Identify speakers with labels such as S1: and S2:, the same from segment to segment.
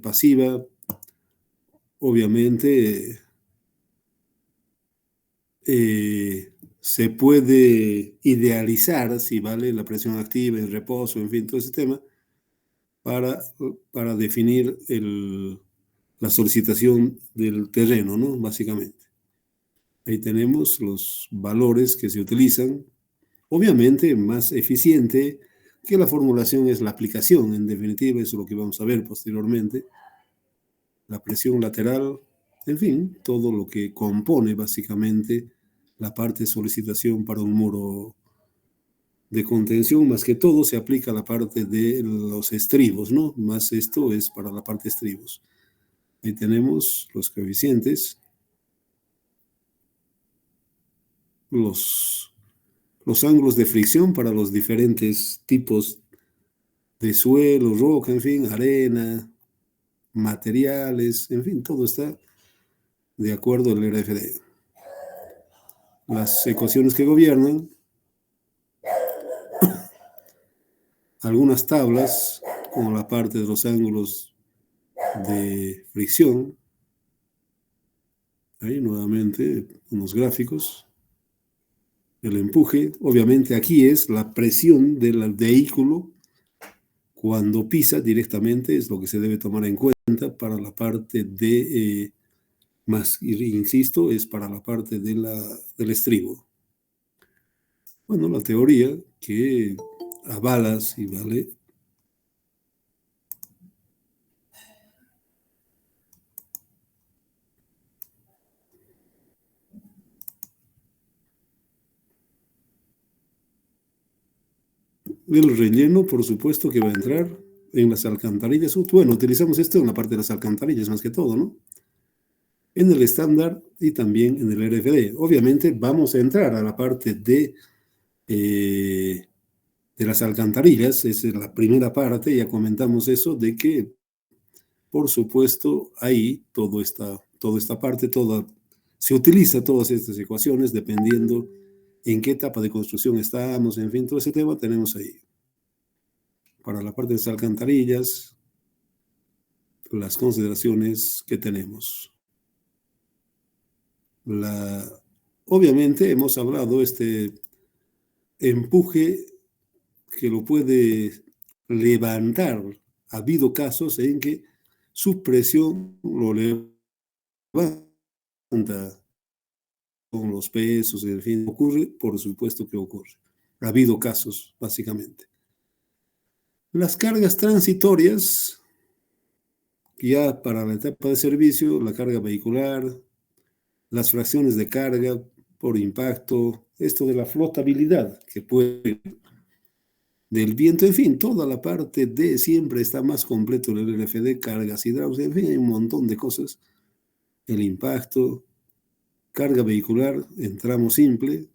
S1: pasiva, obviamente se puede idealizar si vale la presión activa, el reposo, en fin, todo ese tema, para, para definir la solicitación del terreno, ¿no? Básicamente. Ahí tenemos los valores que se utilizan. Obviamente, más eficiente que la formulación es la aplicación, en definitiva, eso es lo que vamos a ver posteriormente. La presión lateral, en fin, todo lo que compone básicamente la parte de solicitación para un muro de contención, más que todo se aplica a la parte de los estribos, ¿no? Más esto es para la parte de estribos. Ahí tenemos los coeficientes, los ángulos de fricción para los diferentes tipos de suelo, roca, en fin, arena, materiales, en fin, todo está de acuerdo al RFD. Las ecuaciones que gobiernan, algunas tablas, como la parte de los ángulos de fricción, ahí nuevamente unos gráficos, el empuje, obviamente aquí es la presión del vehículo cuando pisa directamente, es lo que se debe tomar en cuenta para la parte de, más, insisto, es para la parte del estribo. Bueno, la teoría que avala, si vale, el relleno, por supuesto que va a entrar en las alcantarillas. Bueno, utilizamos esto en la parte de las alcantarillas más que todo, ¿no? En el estándar y también en el RFD. Obviamente vamos a entrar a la parte de las alcantarillas, esa es la primera parte, ya comentamos eso, de que, por supuesto, ahí toda esta parte, se utiliza todas estas ecuaciones dependiendo en qué etapa de construcción estamos, en fin, todo ese tema tenemos ahí. Para la parte de las alcantarillas, las consideraciones que tenemos. Obviamente hemos hablado este empuje que lo puede levantar. Ha habido casos en que su presión lo levanta con los pesos, en fin, ocurre, por supuesto que ocurre. Ha habido casos, básicamente. Las cargas transitorias, ya para la etapa de servicio, la carga vehicular, las fracciones de carga por impacto, esto de la flotabilidad que puede del viento, en fin, toda la parte de siempre está más completo el RFD, cargas hidráulicas, en fin, hay un montón de cosas. El impacto, carga vehicular en tramo simple,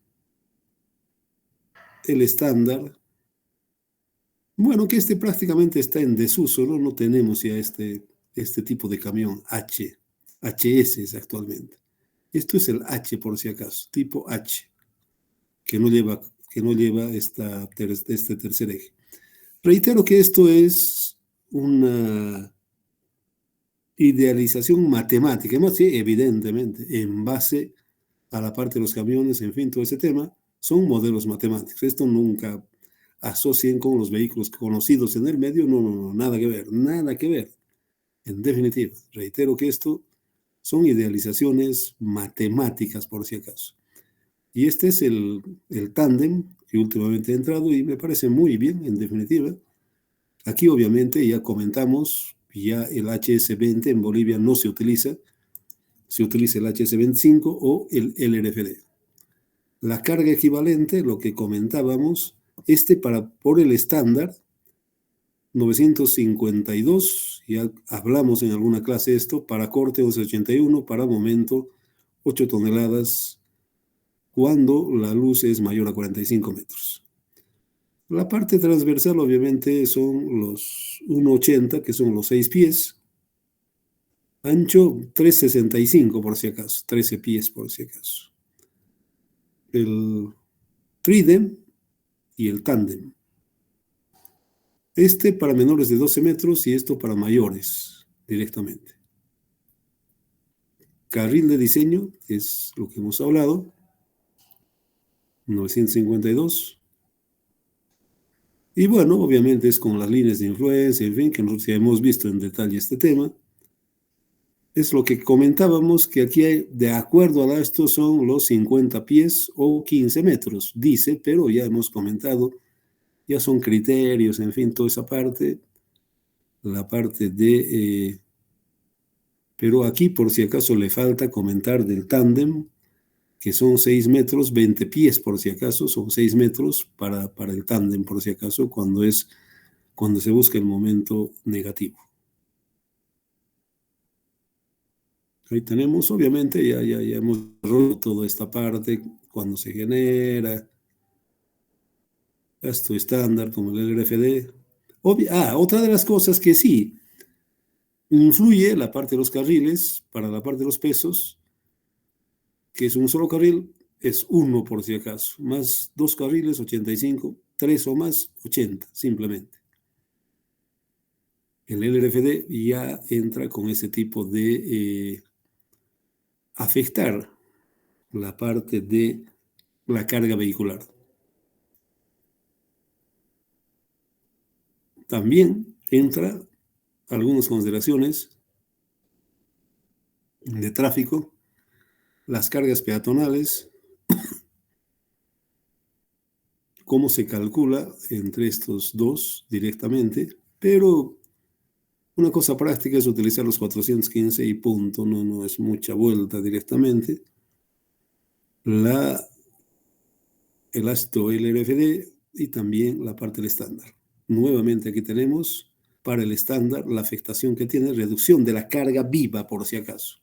S1: el estándar. Bueno, que este prácticamente está en desuso, ¿no? No tenemos ya este tipo de camión HS es actualmente. Esto es el H por si acaso, tipo H, que no lleva este tercer eje. Reitero que esto es una idealización matemática, más sí, evidentemente, en base a la parte de los camiones, en fin, todo ese tema, son modelos matemáticos. Esto nunca asocien con los vehículos conocidos en el medio, no, nada que ver, nada que ver. En definitiva, reitero que esto son idealizaciones matemáticas, por si acaso. Y este es el tándem que últimamente he entrado y me parece muy bien, en definitiva. Aquí obviamente ya comentamos, ya el HS20 en Bolivia no se utiliza el HS25 o el LRFD. La carga equivalente, lo que comentábamos, por el estándar 952, ya hablamos en alguna clase esto, para corte 1181, para momento 8 toneladas, cuando la luz es mayor a 45 metros. La parte transversal obviamente son los 1,80, que son los 6 pies, ancho 3,65 por si acaso, 13 pies por si acaso. El tridem y el tándem. Este para menores de 12 metros y esto para mayores. directamente. Carril de diseño, es lo que hemos hablado, 952. Y bueno, obviamente es con las líneas de influencia, en fin, que nosotros ya hemos visto en detalle este tema. Es lo que comentábamos, que aquí hay, de acuerdo a esto son los 50 pies o 15 metros, dice, pero ya hemos comentado, ya son criterios, en fin, toda esa parte, la parte de... pero aquí, por si acaso, le falta comentar del tándem, que son 6 metros, 20 pies, por si acaso, son 6 metros para el tándem, por si acaso, cuando se busca el momento negativo. Ahí tenemos, obviamente, ya hemos roto toda esta parte, cuando se genera, esto estándar como el LRFD. Otra de las cosas que sí influye la parte de los carriles, para la parte de los pesos, que es un solo carril, es uno por si acaso, más 2 carriles, 85, 3 o más, 80, simplemente. El LRFD ya entra con ese tipo de afectar la parte de la carga vehicular. También entra algunas consideraciones de tráfico, las cargas peatonales, cómo se calcula entre estos dos directamente, pero una cosa práctica es utilizar los 415 y punto, no es mucha vuelta directamente. El ácido LRFD y también la parte del estándar. Nuevamente aquí tenemos para el estándar la afectación que tiene reducción de la carga viva por si acaso.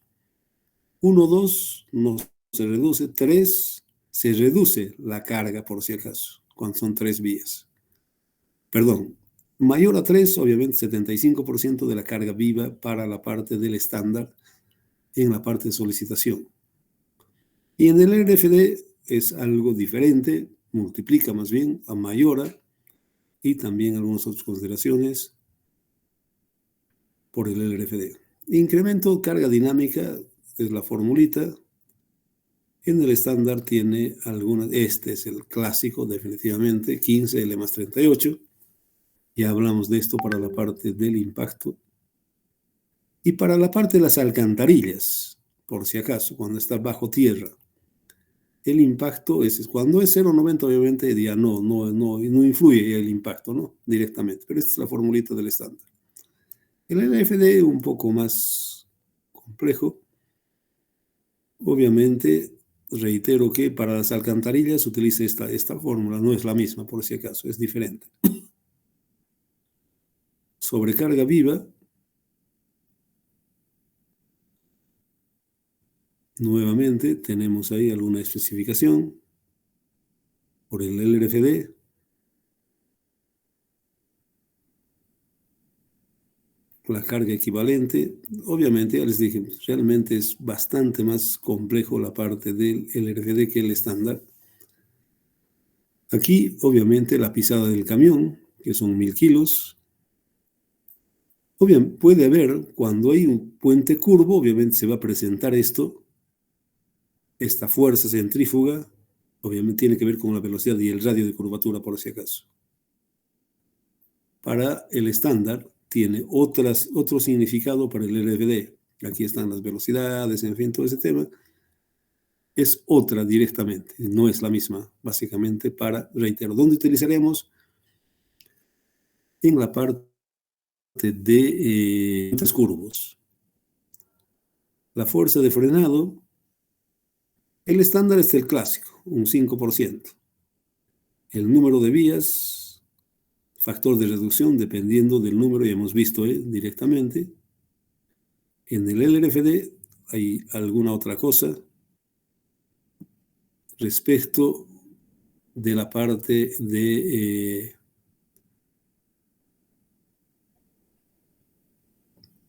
S1: 1, 2 no se reduce, 3 se reduce la carga por si acaso, cuando son 3 vías. Perdón, mayor a 3, obviamente 75% de la carga viva para la parte del estándar en la parte de solicitación. Y en el RFD es algo diferente, multiplica más bien a mayora y también algunas otras consideraciones por el LRFD. Incremento carga dinámica es la formulita. En el estándar tiene algunas, este es el clásico definitivamente, 15L más 38. Ya hablamos de esto para la parte del impacto. Y para la parte de las alcantarillas, por si acaso, cuando está bajo tierra, el impacto es cuando es 0,90 obviamente ya no influye el impacto, ¿no? Directamente, pero esta es la formulita del estándar. El LFD un poco más complejo. Obviamente, reitero que para las alcantarillas utilice esta fórmula, no es la misma por si acaso, es diferente. Sobrecarga viva, nuevamente tenemos ahí alguna especificación por el LRFD. La carga equivalente, obviamente ya les dije, realmente es bastante más complejo la parte del LRFD que el estándar. Aquí, obviamente, la pisada del camión, que son 1000 kilos. Obviamente, puede haber, cuando hay un puente curvo, obviamente se va a presentar esta fuerza centrífuga, obviamente tiene que ver con la velocidad y el radio de curvatura, por si acaso. Para el estándar, tiene otro significado para el LFD. Aquí están las velocidades, en fin, todo ese tema. Es otra directamente, no es la misma, básicamente para, reitero, ¿dónde utilizaremos? En la parte de curvos. La fuerza de frenado, el estándar es el clásico, un 5%. El número de vías, factor de reducción, dependiendo del número, ya hemos visto directamente. En el LRFD hay alguna otra cosa respecto de la parte de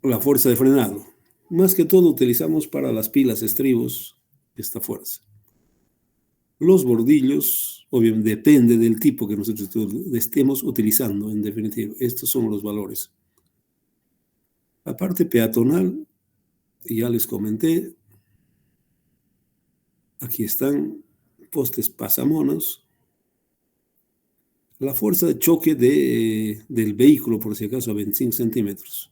S1: la fuerza de frenado. Más que todo utilizamos para las pilas estribos esta fuerza. Los bordillos, obviamente depende del tipo que nosotros estemos utilizando, en definitiva. Estos son los valores. La parte peatonal, ya les comenté, aquí están postes pasamonos. La fuerza de choque del vehículo, por si acaso, a 25 centímetros.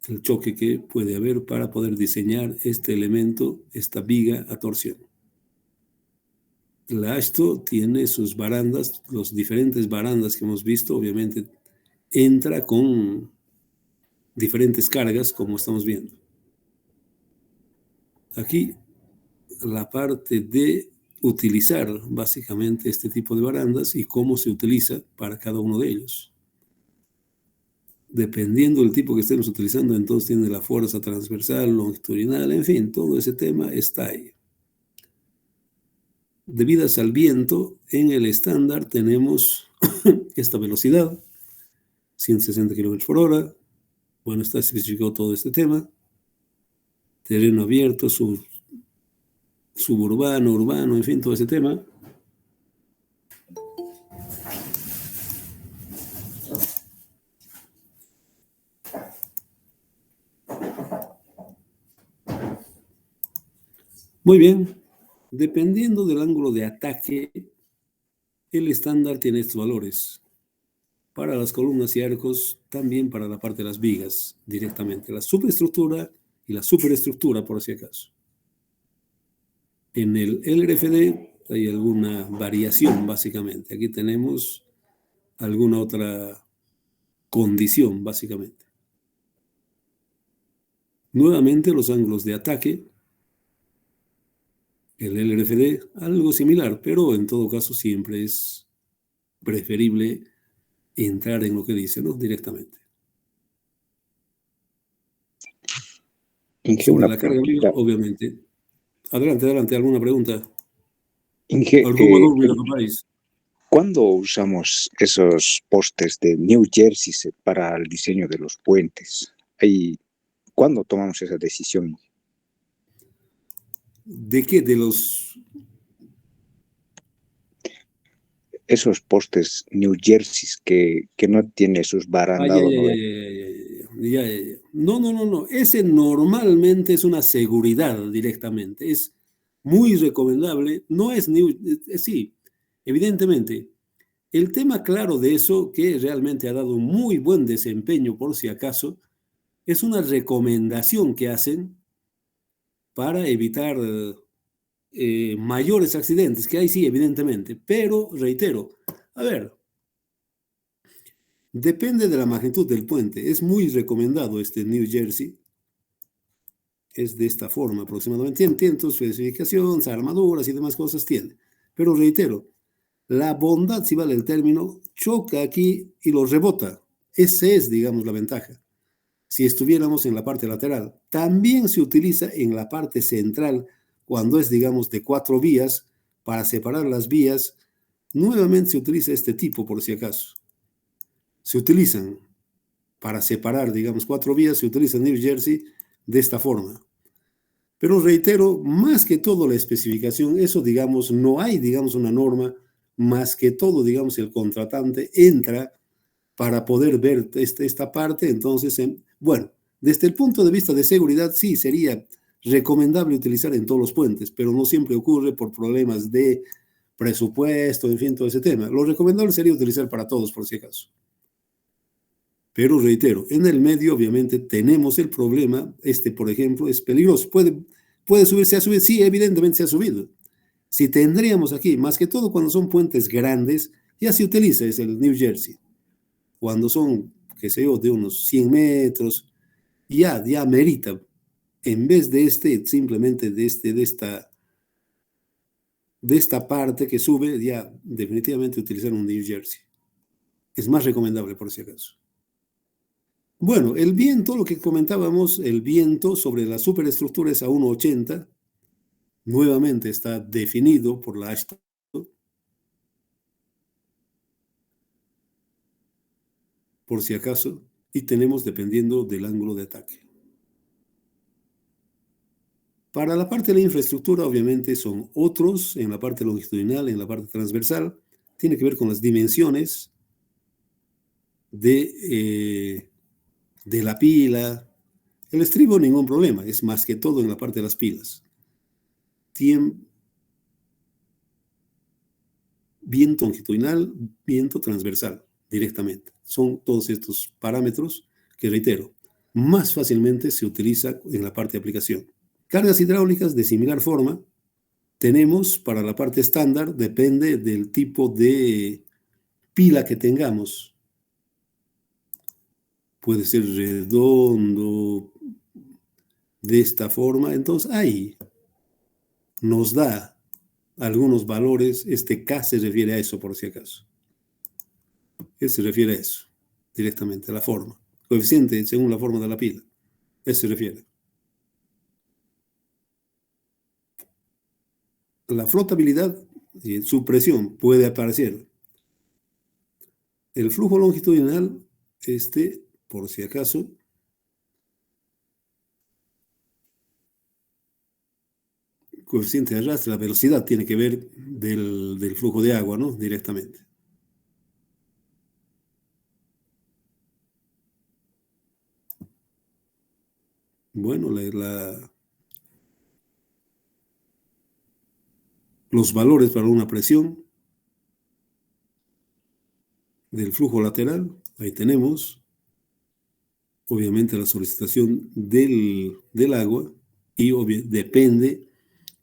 S1: El choque que puede haber para poder diseñar este elemento, esta viga a torsión. La ASHTO tiene sus barandas, los diferentes barandas que hemos visto, obviamente entra con diferentes cargas, como estamos viendo. Aquí la parte de utilizar básicamente este tipo de barandas y cómo se utiliza para cada uno de ellos. Dependiendo del tipo que estemos utilizando, entonces tiene la fuerza transversal, longitudinal, en fin, todo ese tema está ahí. Debidas al viento, en el estándar tenemos esta velocidad, 160 km por hora. Bueno, está especificado todo este tema. Terreno abierto, suburbano, urbano, en fin, todo ese tema. Muy bien. Dependiendo del ángulo de ataque, el estándar tiene estos valores. Para las columnas y arcos, también para la parte de las vigas, directamente. La superestructura y la superestructura, por si acaso. En el LRFD hay alguna variación, básicamente. Aquí tenemos alguna otra condición, básicamente. Nuevamente, los ángulos de ataque. El LRFD, algo similar, pero en todo caso siempre es preferible entrar en lo que dice, ¿no? Directamente.
S2: Inge,
S1: Sobre
S2: una
S1: la carga viva,
S2: preguntita.
S1: obviamente. Adelante, adelante, ¿alguna pregunta?
S2: Inge,
S1: ¿Alguna duda que país?
S2: ¿cuándo usamos esos postes de New Jersey para el diseño de los puentes? ¿Cuándo tomamos esa decisión?
S1: ¿De qué? De los...
S2: Esos postes New Jersey que no tiene sus
S1: Ah, ya,
S2: barandados,
S1: ya,
S2: ¿no
S1: ya,
S2: ve?
S1: ya, ya, ya, ya. No, no, no, no. Ese normalmente es una seguridad directamente. Es muy recomendable. No es new... sí, evidentemente. El tema claro de eso, que realmente ha dado muy buen desempeño por si acaso, es una recomendación que hacen para evitar mayores accidentes, que hay sí, evidentemente, pero reitero, a ver, depende de la magnitud del puente. Es muy recomendado este New Jersey, es de esta forma aproximadamente. Tiene su especificación, armaduras y demás cosas tiene, pero reitero, la bondad, si vale el término, choca aquí y lo rebota. Esa es, digamos, la ventaja. Si estuviéramos en la parte lateral, también se utiliza en la parte central cuando es, digamos, de 4 vías, para separar las vías. Nuevamente se utiliza este tipo, por si acaso. Se utilizan para separar, digamos, 4 vías, se utiliza en New Jersey de esta forma. Pero reitero, más que todo la especificación, eso, digamos, no hay, digamos, una norma, más que todo, digamos, el contratante entra para poder ver esta parte. Entonces, bueno, desde el punto de vista de seguridad, sí, sería recomendable utilizar en todos los puentes, pero no siempre ocurre por problemas de presupuesto, en fin, todo ese tema. Lo recomendable sería utilizar para todos, por si acaso. Pero reitero, en el medio obviamente tenemos el problema, por ejemplo, es peligroso. Puede subir, se ha subido, sí, evidentemente se ha subido. Si tendríamos aquí, más que todo cuando son puentes grandes, ya se utiliza, es el New Jersey. Cuando son, qué sé yo, de unos 100 metros, ya merita, en vez de simplemente de esta parte que sube, ya definitivamente utilizar un New Jersey. Es más recomendable por si acaso. Bueno, el viento, lo que comentábamos, el viento sobre la superestructura es a 1,80. Nuevamente está definido por la ASHTO, por si acaso, y tenemos dependiendo del ángulo de ataque. Para la parte de la infraestructura, obviamente, son otros en la parte longitudinal, en la parte transversal. Tiene que ver con las dimensiones de de la pila. El estribo, ningún problema, es más que todo en la parte de las pilas. Viento longitudinal, viento transversal, directamente. Son todos estos parámetros que, reitero, más fácilmente se utiliza en la parte de aplicación. Cargas hidráulicas de similar forma tenemos para la parte estándar, depende del tipo de pila que tengamos. Puede ser redondo, de esta forma. Entonces ahí nos da algunos valores. Este K se refiere a eso, por si acaso. Se refiere a eso, directamente, a la forma. Coeficiente según la forma de la pila. Eso se refiere. La flotabilidad y su presión puede aparecer. El flujo longitudinal, por si acaso, coeficiente de arrastre, la velocidad tiene que ver del flujo de agua, ¿no? Directamente. Bueno, los valores para una presión del flujo lateral, ahí tenemos, obviamente, la solicitación del agua y depende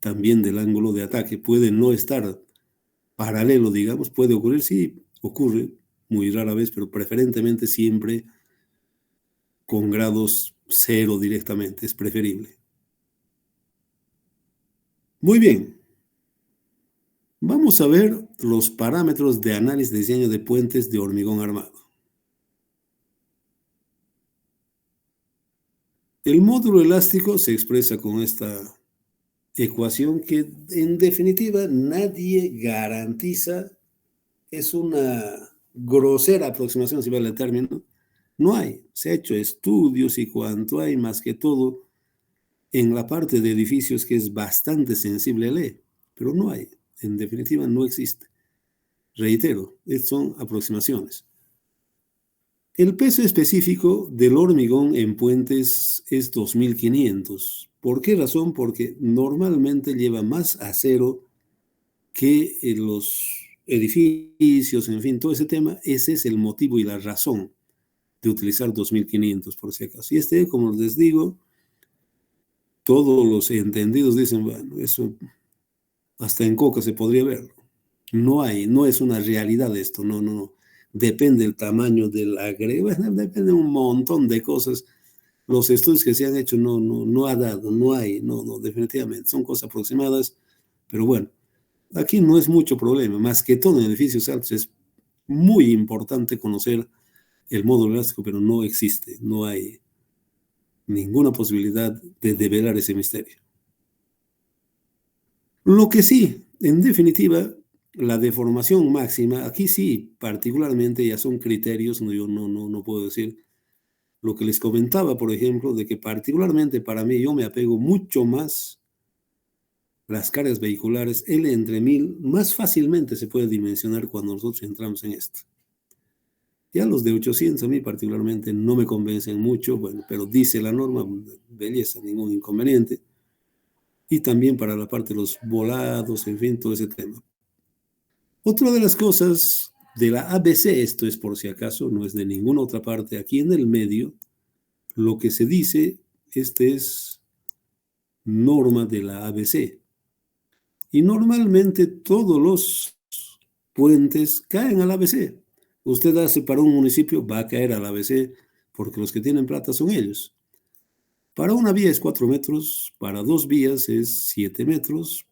S1: también del ángulo de ataque. Puede no estar paralelo, digamos, puede ocurrir, sí, ocurre muy rara vez, pero preferentemente siempre con grados cero directamente, es preferible. Muy bien. Vamos a ver los parámetros de análisis de diseño de puentes de hormigón armado. El módulo elástico se expresa con esta ecuación que en definitiva nadie garantiza, es una grosera aproximación, si vale el término. No hay, se ha hecho estudios y cuanto hay, más que todo en la parte de edificios que es bastante sensible a ley, pero no hay, en definitiva no existe. Reitero, son aproximaciones. El peso específico del hormigón en puentes es 2500. ¿Por qué razón? Porque normalmente lleva más acero que en los edificios, en fin, todo ese tema. Ese es el motivo y la razón de utilizar 2500, por si acaso. Y como les digo, todos los entendidos dicen, bueno, eso hasta en coca se podría ver. No es una realidad esto, no. Depende del tamaño del agregado, depende de un montón de cosas. Los estudios que se han hecho no ha dado, no, definitivamente. Son cosas aproximadas, pero bueno, aquí no es mucho problema. Más que todo en edificios altos es muy importante conocer el módulo elástico, pero no existe, no hay ninguna posibilidad de develar ese misterio. Lo que sí, en definitiva, la deformación máxima, aquí sí, particularmente ya son criterios, yo no puedo decir lo que les comentaba, por ejemplo, de que particularmente para mí yo me apego mucho más las cargas vehiculares L entre 1000, más fácilmente se puede dimensionar cuando nosotros entramos en esto. Ya los de 800 a mí particularmente no me convencen mucho, bueno, pero dice la norma, belleza, ningún inconveniente. Y también para la parte de los volados, en fin, todo ese tema. Otra de las cosas de la ABC, esto es por si acaso, no es de ninguna otra parte, aquí en el medio, lo que se dice, es norma de la ABC. Y normalmente todos los puentes caen al ABC. Usted hace para un municipio, va a caer al ABC, porque los que tienen plata son ellos. Para una vía es 4 metros, para 2 vías es 7 metros,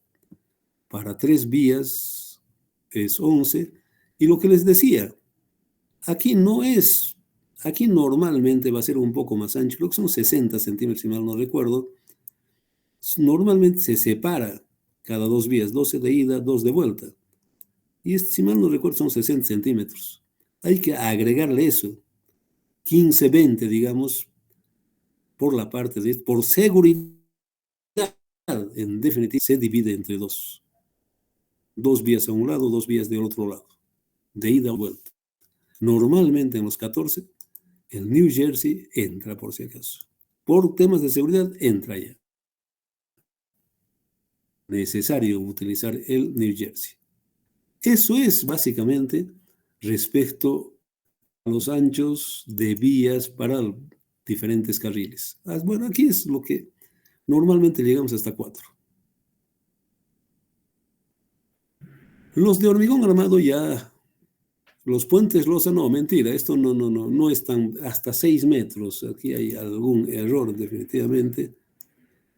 S1: para 3 vías es 11. Y lo que les decía, aquí normalmente va a ser un poco más ancho, creo que son 60 centímetros, si mal no recuerdo. Normalmente se separa cada 2 vías, 12 de ida, 2 de vuelta. Y si mal no recuerdo son 60 centímetros. Hay que agregarle eso, 15, 20, digamos, por la parte por seguridad. En definitiva, se divide entre dos vías a un lado, 2 vías del otro lado, de ida o vuelta. Normalmente en los 14 El New Jersey entra por si acaso. Por temas de seguridad, entra ya. Necesario utilizar el New Jersey. Eso es básicamente respecto a los anchos de vías para diferentes carriles. Bueno, aquí es lo que normalmente llegamos hasta 4. Los de hormigón armado ya, los puentes losa, no, mentira, esto no es tan, hasta 6 metros, aquí hay algún error definitivamente.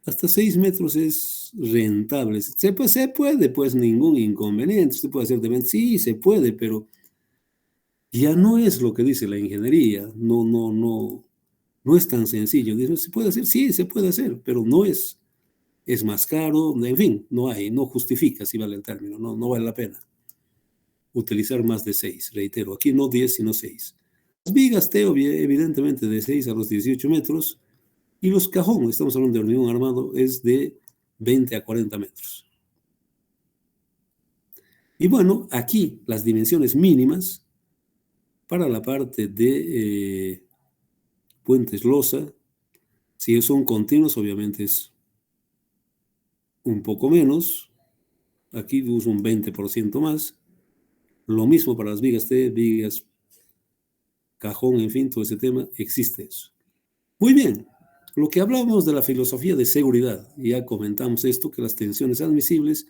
S1: Hasta 6 metros es rentable. Se puede, pues ningún inconveniente, se puede hacer de sí, se puede, pero ya no es lo que dice la ingeniería, no es tan sencillo. Dice, ¿se puede hacer? Sí, se puede hacer, pero no es más caro, en fin, no justifica si vale el término, no vale la pena utilizar más de 6, reitero, aquí no 10, sino 6. Las vigas Teo, evidentemente de 6 a los 18 metros, y los cajones, estamos hablando de hormigón armado, es de 20 a 40 metros. Y bueno, aquí las dimensiones mínimas para la parte de puentes losa, si son continuos, obviamente es un poco menos. Aquí uso un 20% más. Lo mismo para las vigas T, vigas, cajón, en fin, todo ese tema, existe eso. Muy bien, lo que hablábamos de la filosofía de seguridad, ya comentamos esto, que las tensiones admisibles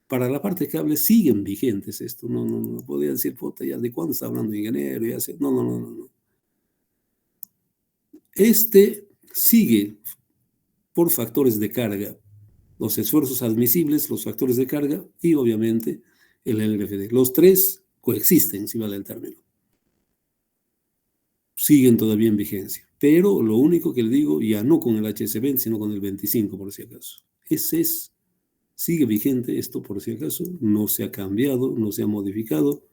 S1: para la parte de cable siguen vigentes. Esto no podría decir, puta, ya de cuándo está hablando ingeniero, ya sé. No. Este sigue por factores de carga, los esfuerzos admisibles, los factores de carga y obviamente el LRFD. Los tres coexisten, si vale el término. Siguen todavía en vigencia. Pero lo único que le digo, ya no con el HS20, sino con el 25 por si acaso. Sigue vigente esto por si acaso, no se ha cambiado, no se ha modificado,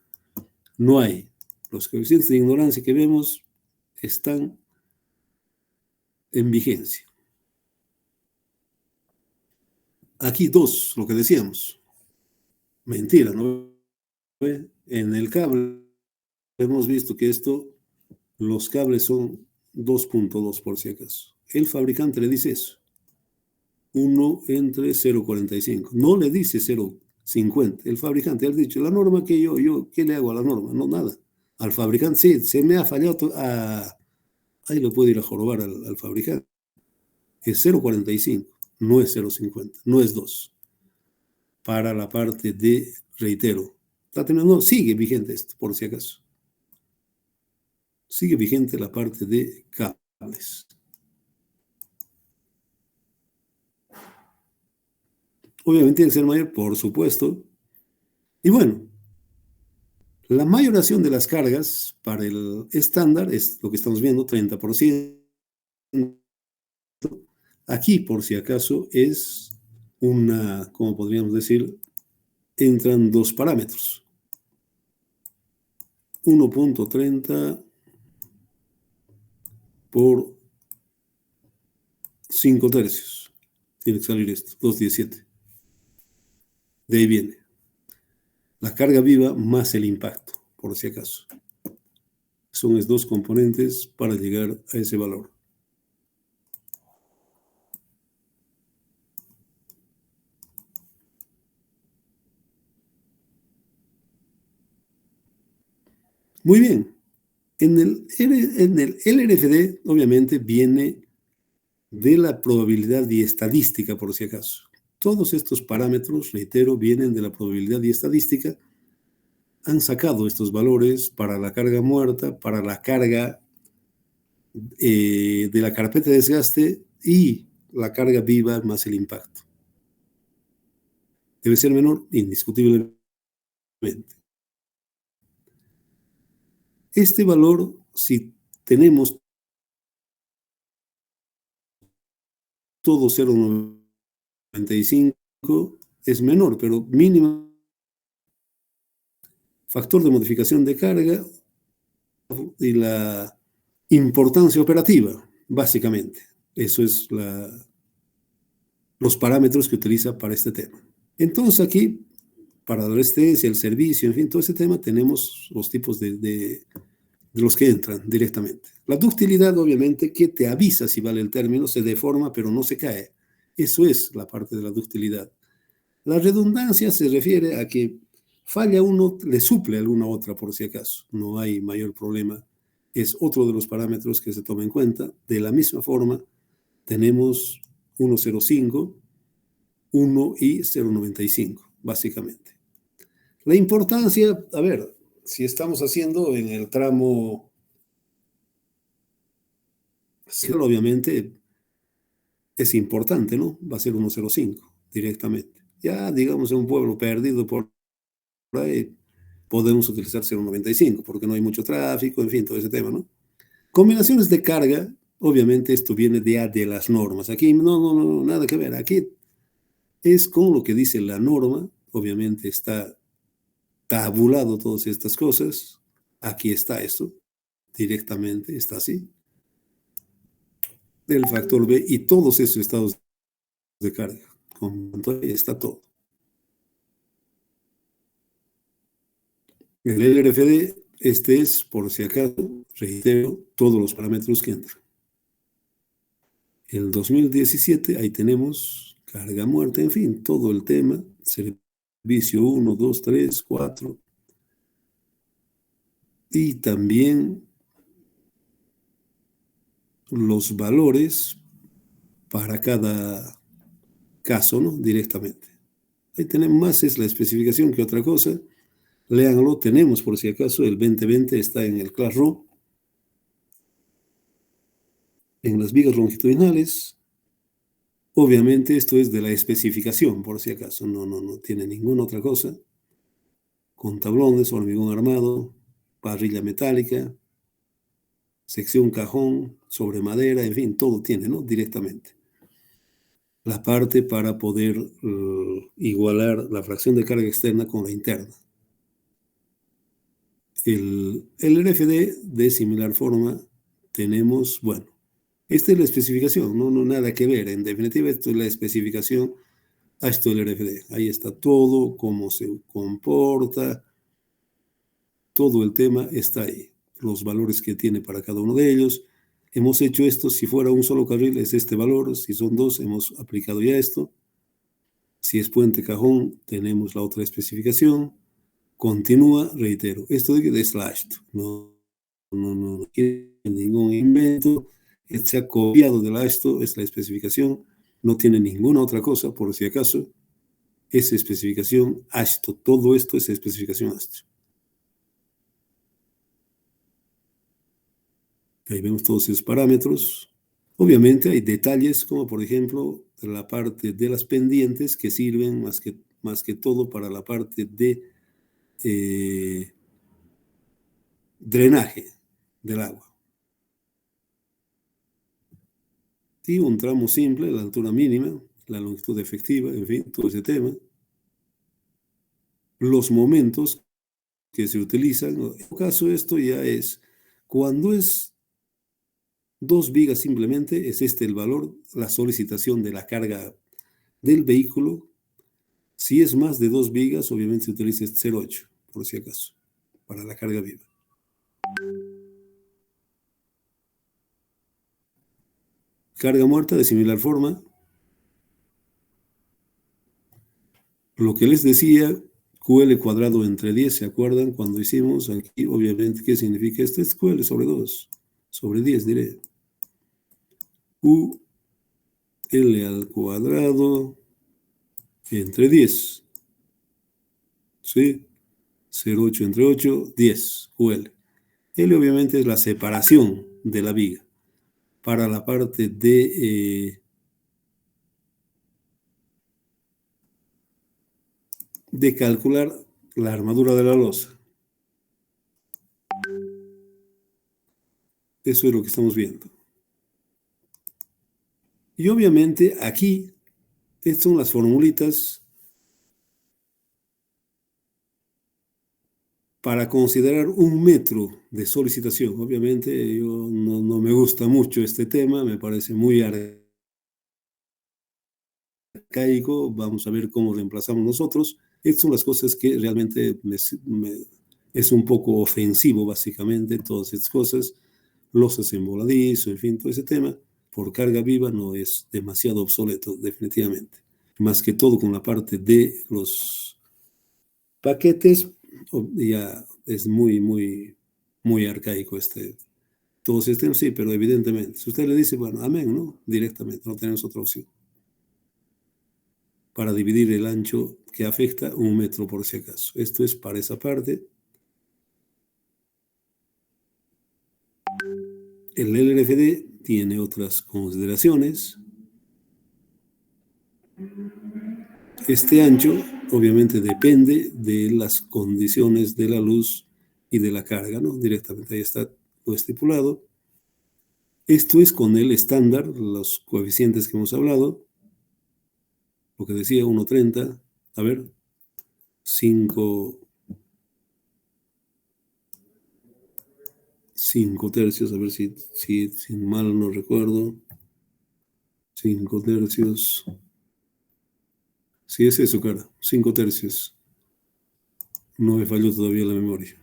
S1: no hay. Los coeficientes de ignorancia que vemos están en vigencia. Aquí 2, lo que decíamos. Mentira, ¿no? En el cable hemos visto que los cables son 2.2 por si acaso. El fabricante le dice eso. 1 entre 0.45. No le dice 0.50. El fabricante ha dicho, la norma que yo, ¿qué le hago a la norma? No, nada. Al fabricante, sí, se me ha fallado. Ahí lo puedo ir a jorobar al fabricante. Es 0.45, no es 0.50, no es 2. Para la parte de, reitero, no, sigue vigente esto, por si acaso. Sigue vigente la parte de cables. Obviamente tiene que ser mayor, por supuesto. Y bueno, la mayoración de las cargas para el estándar es lo que estamos viendo, 30%. Aquí, por si acaso, es ¿cómo podríamos decir? Entran 2 parámetros. 1.30 por 5 tercios. Tiene que salir esto, 2.17. De ahí viene. La carga viva más el impacto, por si acaso. Son los 2 componentes para llegar a ese valor. Muy bien. En el LRFD, obviamente, viene de la probabilidad y estadística, por si acaso. Todos estos parámetros, reitero, vienen de la probabilidad y estadística. Han sacado estos valores para la carga muerta, para la carga de la carpeta de desgaste y la carga viva más el impacto. Debe ser menor, indiscutiblemente. Este valor, si tenemos todo 0.95, es menor, pero mínimo. Factor de modificación de carga y la importancia operativa, básicamente. Eso es los parámetros que utiliza para este tema. Entonces aquí, para la resistencia, el servicio, en fin, todo ese tema, tenemos los tipos de de los que entran directamente. La ductilidad, obviamente, que te avisa si vale el término, se deforma, pero no se cae. Eso es la parte de la ductilidad. La redundancia se refiere a que falla uno, le suple alguna otra por si acaso. No hay mayor problema. Es otro de los parámetros que se toma en cuenta. De la misma forma, tenemos 1,05, 1 y 0,95, básicamente. La importancia, a ver, si estamos haciendo en el tramo, obviamente es importante, ¿no? Va a ser 1,05 directamente. Ya, digamos, en un pueblo perdido por ahí, podemos utilizar 0,95 porque no hay mucho tráfico, en fin, todo ese tema, ¿no? Combinaciones de carga, obviamente esto viene de las normas. Aquí no, nada que ver. Aquí es con lo que dice la norma, obviamente está tabulado todas estas cosas. Aquí está esto, directamente está así. El factor B y todos esos estados de carga. Entonces está todo. El LRFD, este es, por si acaso, reitero, todos los parámetros que entran. El 2017, ahí tenemos carga muerta, en fin, todo el tema, servicio 1, 2, 3, 4. Y también los valores para cada caso, ¿no? Directamente. Ahí tenemos más, es la especificación que otra cosa. Léanlo, tenemos por si acaso, el 2020 está en el Classroom. En las vigas longitudinales, obviamente esto es de la especificación, por si acaso, no tiene ninguna otra cosa. Con tablones, hormigón armado, parrilla metálica, sección cajón, sobre madera, en fin, todo tiene, ¿no? Directamente. La parte para poder igualar la fracción de carga externa con la interna. El RFD de similar forma tenemos, bueno, esta es la especificación, no nada que ver. En definitiva, esto es la especificación. Esto es el RFD. Ahí está todo, cómo se comporta, todo el tema está ahí. Los valores que tiene para cada uno de ellos. Hemos hecho esto, si fuera un solo carril es este valor, si son dos hemos aplicado ya esto. Si es puente cajón, tenemos la otra especificación. Continúa, reitero, esto de slash, no tiene ningún invento, se ha copiado de esto, es la especificación, no tiene ninguna otra cosa, por si acaso, es especificación ASTO, todo esto es especificación ASTO. Ahí vemos todos esos parámetros. Obviamente hay detalles como por ejemplo la parte de las pendientes que sirven más que todo para la parte de drenaje del agua. Y un tramo simple, la altura mínima, la longitud efectiva, en fin, todo ese tema. Los momentos que se utilizan. En este caso, esto ya es, cuando es 2 vigas simplemente, es este el valor, la solicitación de la carga del vehículo. Si es más de 2 vigas, obviamente se utiliza este 0,8, por si acaso, para la carga viva. Carga muerta de similar forma. Lo que les decía, QL cuadrado entre 10, ¿se acuerdan? Cuando hicimos aquí, obviamente, ¿qué significa esto? Es QL sobre 2, sobre 10, diré. QL al cuadrado entre 10. ¿Sí? 0,8 entre 8, 10, QL. L obviamente es la separación de la viga para la parte de calcular la armadura de la losa. Eso es lo que estamos viendo. Y obviamente aquí, estas son las formulitas para considerar un metro de solicitación. Obviamente yo no me gusta mucho este tema, me parece muy arcaico. Vamos a ver cómo reemplazamos nosotros. Estas son las cosas que realmente es un poco ofensivo, básicamente, todas estas cosas, losas en voladizo, en fin, todo ese tema, por carga viva no es demasiado obsoleto, definitivamente. Más que todo con la parte de los paquetes, ya es muy arcaico todo sistema, sí, pero evidentemente, si usted le dice, bueno, amén, ¿no? Directamente, no tenemos otra opción. Para dividir el ancho que afecta 1 metro por si acaso. Esto es para esa parte. El LRFD tiene otras consideraciones. Este ancho obviamente depende de las condiciones de la luz y de la carga, ¿no? Directamente ahí está lo estipulado. Esto es con el estándar, los coeficientes que hemos hablado, lo que decía 1,30, a ver, 5 tercios, a ver si mal no recuerdo, 5 tercios, sí es eso, cara, 5 tercios, no me falló todavía la memoria.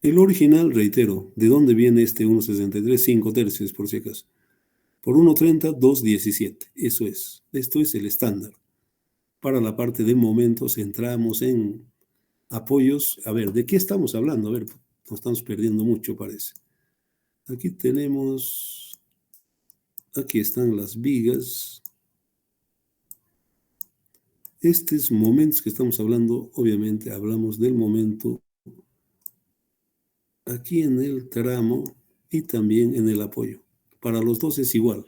S1: El original, reitero, ¿de dónde viene este 1,63? 5 tercios, por si acaso. Por 1,30, 2,17. Eso es. Esto es el estándar. Para la parte de momentos entramos en apoyos. A ver, ¿de qué estamos hablando? A ver, nos estamos perdiendo mucho, parece. Aquí están las vigas. Estos momentos que estamos hablando, obviamente hablamos del momento aquí en el tramo y también en el apoyo. Para los dos es igual.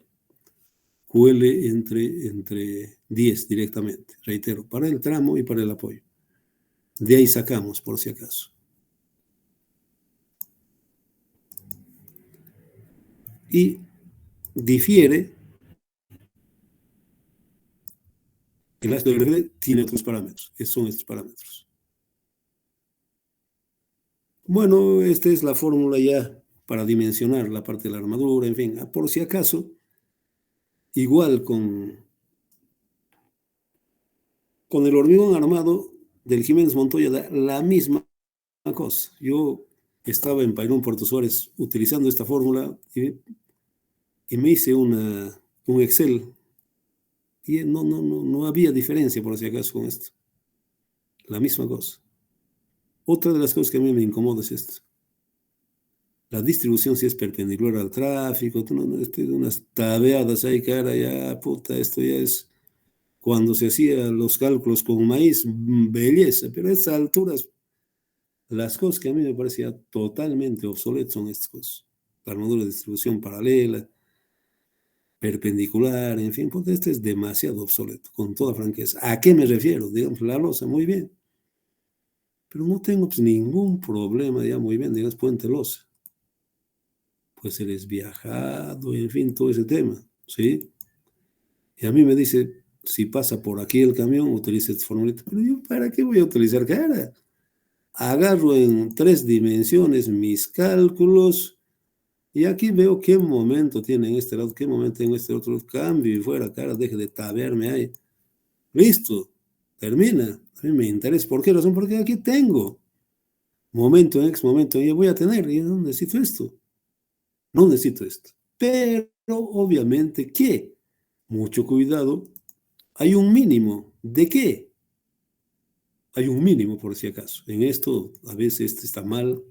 S1: QL entre 10 directamente, reitero, para el tramo y para el apoyo. De ahí sacamos, por si acaso. Y difiere, el ácido verde tiene otros parámetros, son estos parámetros. Bueno, esta es la fórmula ya para dimensionar la parte de la armadura, en fin, por si acaso, igual con el hormigón armado del Jiménez Montoya da la misma cosa. Yo estaba en Pairón, Puerto Suárez, utilizando esta fórmula y me hice un Excel y no había diferencia, por si acaso, con esto. La misma cosa. Otra de las cosas que a mí me incomoda es esto. La distribución si es perpendicular al tráfico, unas tabeadas ahí, cara, ya, puta, esto ya es cuando se hacían los cálculos con maíz, belleza, pero a estas alturas, las cosas que a mí me parecían totalmente obsoletas son estas cosas. La armadura de distribución paralela, perpendicular, en fin, pues esto es demasiado obsoleto, con toda franqueza. ¿A qué me refiero? Digamos, la losa, muy bien. Pero no tengo pues, ningún problema, ya muy bien, digamos, puente losa. Pues eres viajado, en fin, todo ese tema, ¿sí? Y a mí me dice, si pasa por aquí el camión, utiliza esta formulita. Pero yo, ¿para qué voy a utilizar cara? Agarro en 3 dimensiones mis cálculos y aquí veo qué momento tiene en este lado, qué momento en este otro, cambio y fuera, cara, deje de tabearme ahí. Listo, termina. A mí me interesa. ¿Por qué razón? Porque aquí tengo. Momento en X, momento en Y voy a tener. Y no necesito esto. No necesito esto. Pero obviamente que, mucho cuidado, hay un mínimo. ¿De qué? Hay un mínimo por si acaso. En esto a veces esto está mal.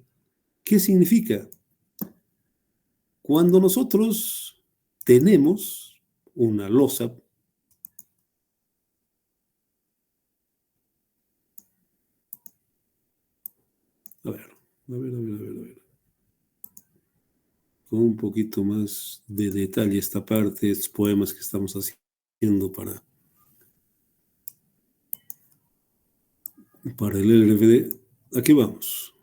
S1: ¿Qué significa? Cuando nosotros tenemos una losa, a ver. Con un poquito más de detalle esta parte, estos poemas que estamos haciendo para el LRFD. Aquí vamos.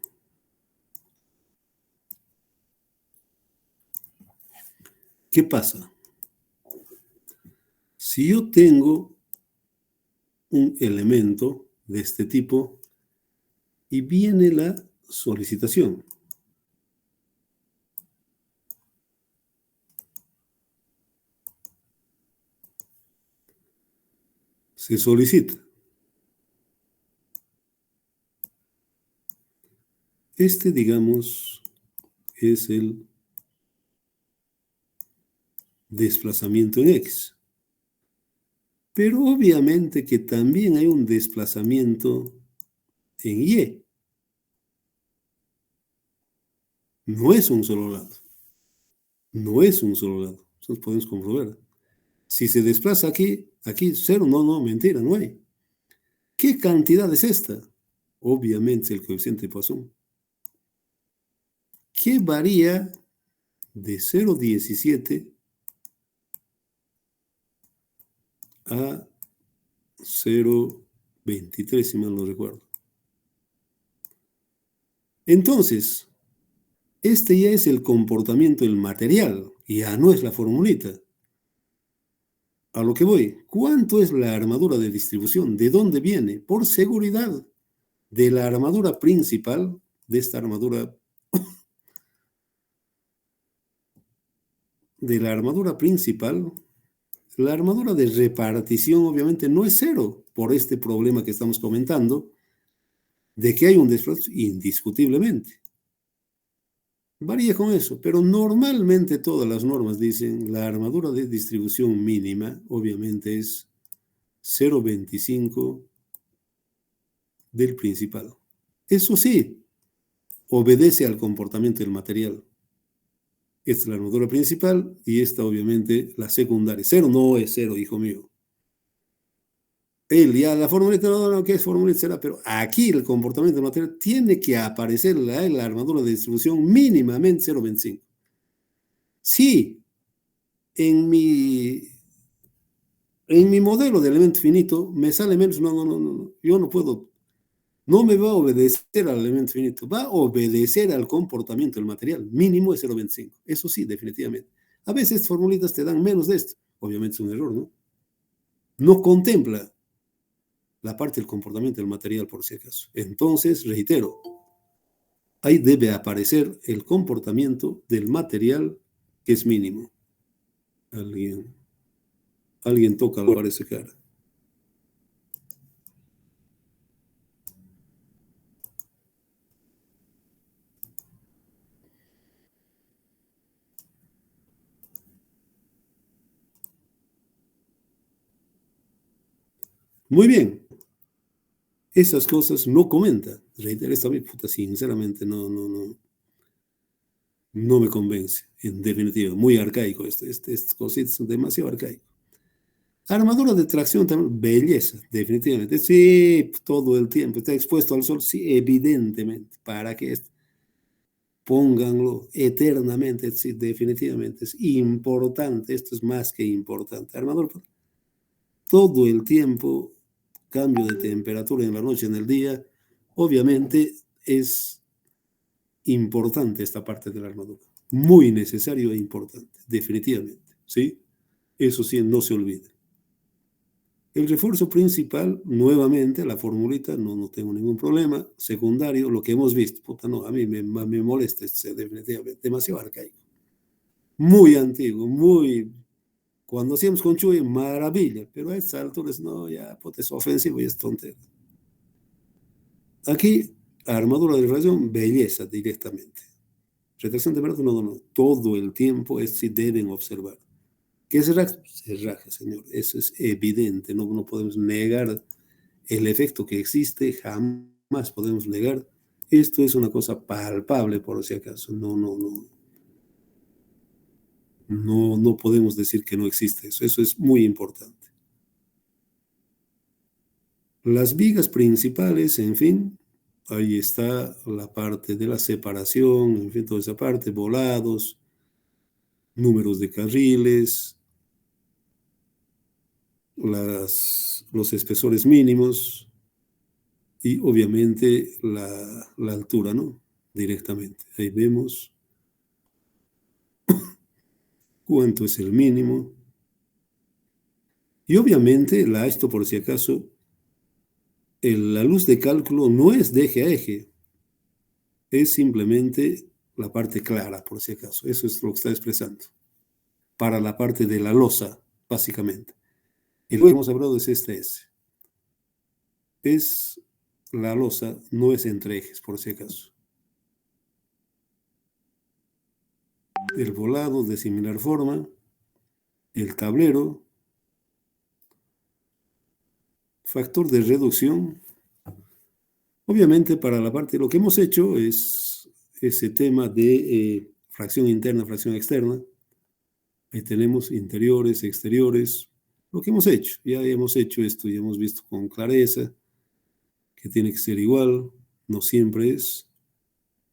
S1: ¿Qué pasa? Si yo tengo un elemento de este tipo y viene la solicitación. Se solicita. Este, digamos, es el desplazamiento en X. Pero obviamente que también hay un desplazamiento en Y. No es un solo lado. No es un solo lado. Eso podemos comprobar. Si se desplaza aquí, aquí cero, no, mentira, no hay. ¿Qué cantidad es esta? Obviamente el coeficiente de Poisson. ¿Qué varía de 0,17 a 0,23, si mal no recuerdo? Entonces, este ya es el comportamiento del material, ya no es la formulita. A lo que voy, ¿cuánto es la armadura de distribución? ¿De dónde viene? Por seguridad, de la armadura principal, de esta armadura, de la armadura principal. La armadura de repartición obviamente no es cero por este problema que estamos comentando, de que hay un desplazo indiscutiblemente. Varía con eso, pero normalmente todas las normas dicen la armadura de distribución mínima obviamente es 0,25 del principal. Eso sí, obedece al comportamiento del material. Esta es la armadura principal y esta obviamente la secundaria. Cero no es cero, hijo mío. Él ya la formulita no, ¿qué es formulita? Será, pero aquí el comportamiento del material tiene que aparecer la armadura de distribución mínimamente 0,25. Sí, en mi, en mi modelo de elemento finito me sale menos, no, yo no puedo, no me va a obedecer al elemento finito, va a obedecer al comportamiento del material, mínimo es 0,25, eso sí, definitivamente. A veces formulitas te dan menos de esto, obviamente es un error, ¿no? No contempla la parte del comportamiento del material por si acaso. Entonces, reitero, ahí debe aparecer el comportamiento del material que es mínimo. Alguien toca, parece cara. Muy bien. Esas cosas no comenta. Reitero, esta vez, puta, sinceramente, no me convence. En definitiva, muy arcaico estas cositas son demasiado arcaicas. Armadura de tracción también, belleza, definitivamente. Sí, todo el tiempo está expuesto al sol, sí, evidentemente. ¿Para qué? Pónganlo eternamente, sí, definitivamente. Es importante, esto es más que importante. Armadura, todo el tiempo, cambio de temperatura en la noche, en el día, obviamente es importante esta parte de la armadura. Muy necesario e importante, definitivamente. ¿Sí? Eso sí, no se olvide. El refuerzo principal, nuevamente, la formulita, no tengo ningún problema. Secundario, lo que hemos visto, puta, no, a mí me molesta, definitivamente, demasiado arcaico. Muy antiguo, muy... Cuando hacíamos con Chuy, maravilla, pero a estas alturas, no, ya, puta, es ofensivo y es tontero. Aquí, armadura de reacción, belleza directamente. Retracción de brazo, no, todo el tiempo es si deben observar. ¿Qué se raja? Se raja, señor, eso es evidente, no podemos negar el efecto que existe, jamás podemos negar. Esto es una cosa palpable, por si acaso. No podemos decir que no existe eso. Eso es muy importante. Las vigas principales, en fin, ahí está la parte de la separación, en fin, toda esa parte, volados, números de carriles, los espesores mínimos, y obviamente la altura, ¿no? Directamente. Ahí vemos cuánto es el mínimo. Y obviamente, esto por si acaso, la luz de cálculo no es de eje a eje, es simplemente la parte clara, por si acaso. Eso es lo que está expresando. Para la parte de la losa, básicamente. El que hemos hablado es este S. Es la losa, no es entre ejes, por si acaso. el volado de similar forma, el tablero, factor de reducción. Obviamente para la parte, lo que hemos hecho es ese tema de fracción interna, fracción externa. Ahí tenemos interiores, exteriores, lo que hemos hecho. Ya hemos hecho esto, ya hemos visto con clareza que tiene que ser igual, no siempre es.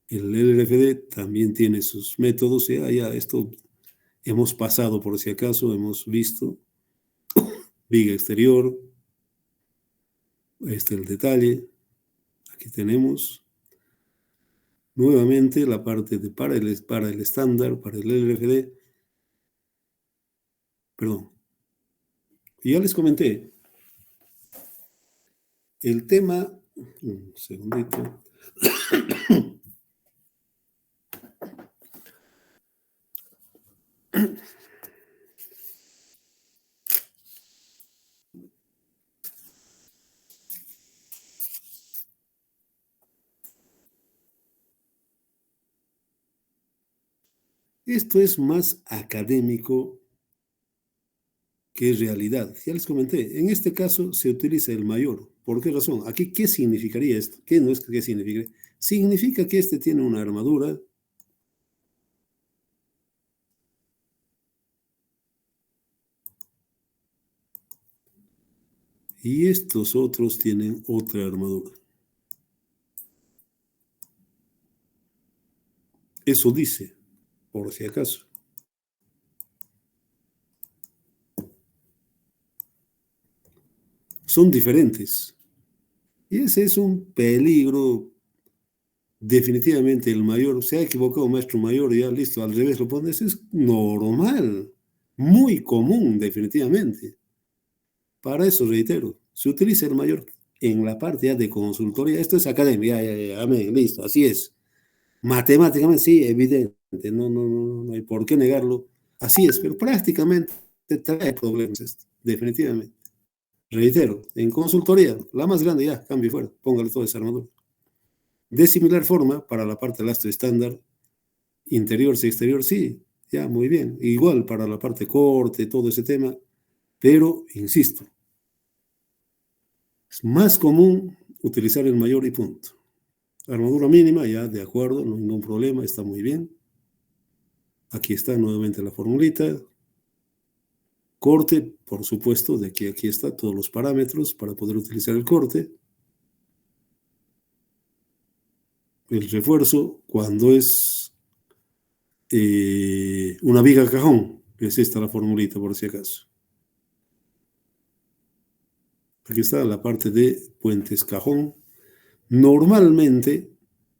S1: El LRFD también tiene sus métodos, ya esto hemos pasado por si acaso, hemos visto viga exterior, este es el detalle, aquí tenemos nuevamente la parte de para el estándar, para el LRFD, perdón, y ya les comenté, el tema, un segundito, esto es más académico que realidad. Ya les comenté, en este caso se utiliza el mayor. ¿Por qué razón? Aquí, ¿qué significaría esto? ¿Qué no es que significa? Significa que este tiene una armadura y estos otros tienen otra armadura. Eso dice, por si acaso. Son diferentes. Y ese es un peligro. Definitivamente el mayor, se ha equivocado maestro mayor, ya listo, al revés lo pones, es normal, muy común, definitivamente. Para eso, reitero, se utiliza el mayor en la parte ya de consultoría. Esto es academia, amén, listo, así es. Matemáticamente, sí, evidente, no hay por qué negarlo. Así es, pero prácticamente te trae problemas esto, definitivamente. Reitero, en consultoría, la más grande ya, cambio fuera, póngale toda esa armadura. De similar forma, para la parte del astro estándar, interior, sí, exterior, sí, ya, muy bien. Igual para la parte corte, todo ese tema, pero, insisto, es más común utilizar el mayor y punto. Armadura mínima, ya, de acuerdo, no hay ningún problema, está muy bien. Aquí está nuevamente la formulita. Corte, por supuesto, de que aquí está todos los parámetros para poder utilizar el corte. El refuerzo, cuando es una viga cajón, es esta la formulita, por si acaso. Aquí está la parte de puentes cajón. Normalmente,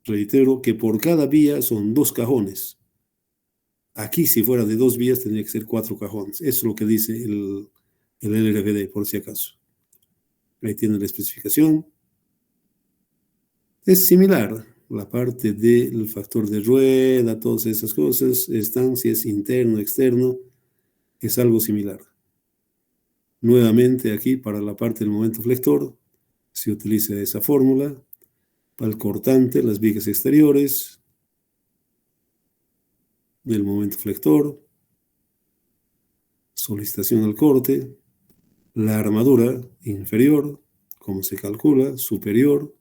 S1: reitero que por cada vía son 2 cajones. Aquí, si fuera de 2 vías, tendría que ser 4 cajones. Eso es lo que dice el LRFD, por si acaso. Ahí tiene la especificación. Es similar. La parte del factor de rueda, todas esas cosas, están, si es interno, externo, es algo similar. Nuevamente aquí, para la parte del momento flector, se utiliza esa fórmula. Para el cortante, las vigas exteriores del momento flector, solicitación al corte, la armadura inferior, cómo se calcula, superior.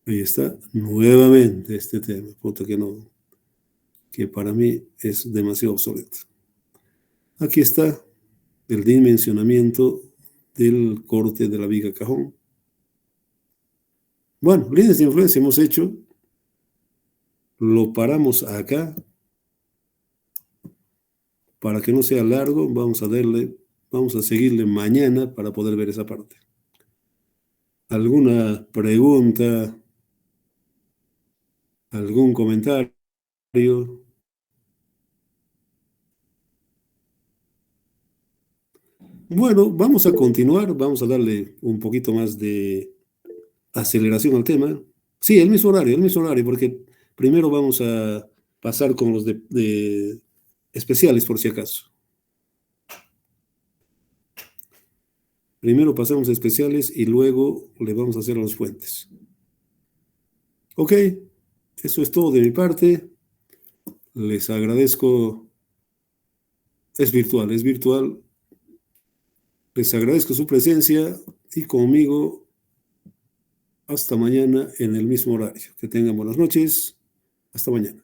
S1: Ahí está, nuevamente este tema, puta que para mí es demasiado obsoleto. Aquí está el dimensionamiento del corte de la viga cajón. Bueno, líneas de influencia hemos hecho, lo paramos acá. Para que no sea largo, vamos a seguirle mañana para poder ver esa parte. ¿Alguna pregunta? ¿Algún comentario? Bueno, vamos a continuar, vamos a darle un poquito más de aceleración al tema. Sí, el mismo horario, porque primero vamos a pasar con los de especiales, por si acaso. Primero pasamos a especiales y luego le vamos a hacer a los puentes. Ok, eso es todo de mi parte. Les agradezco, es virtual. Les agradezco su presencia y conmigo hasta mañana en el mismo horario. Que tengan buenas noches. Hasta mañana.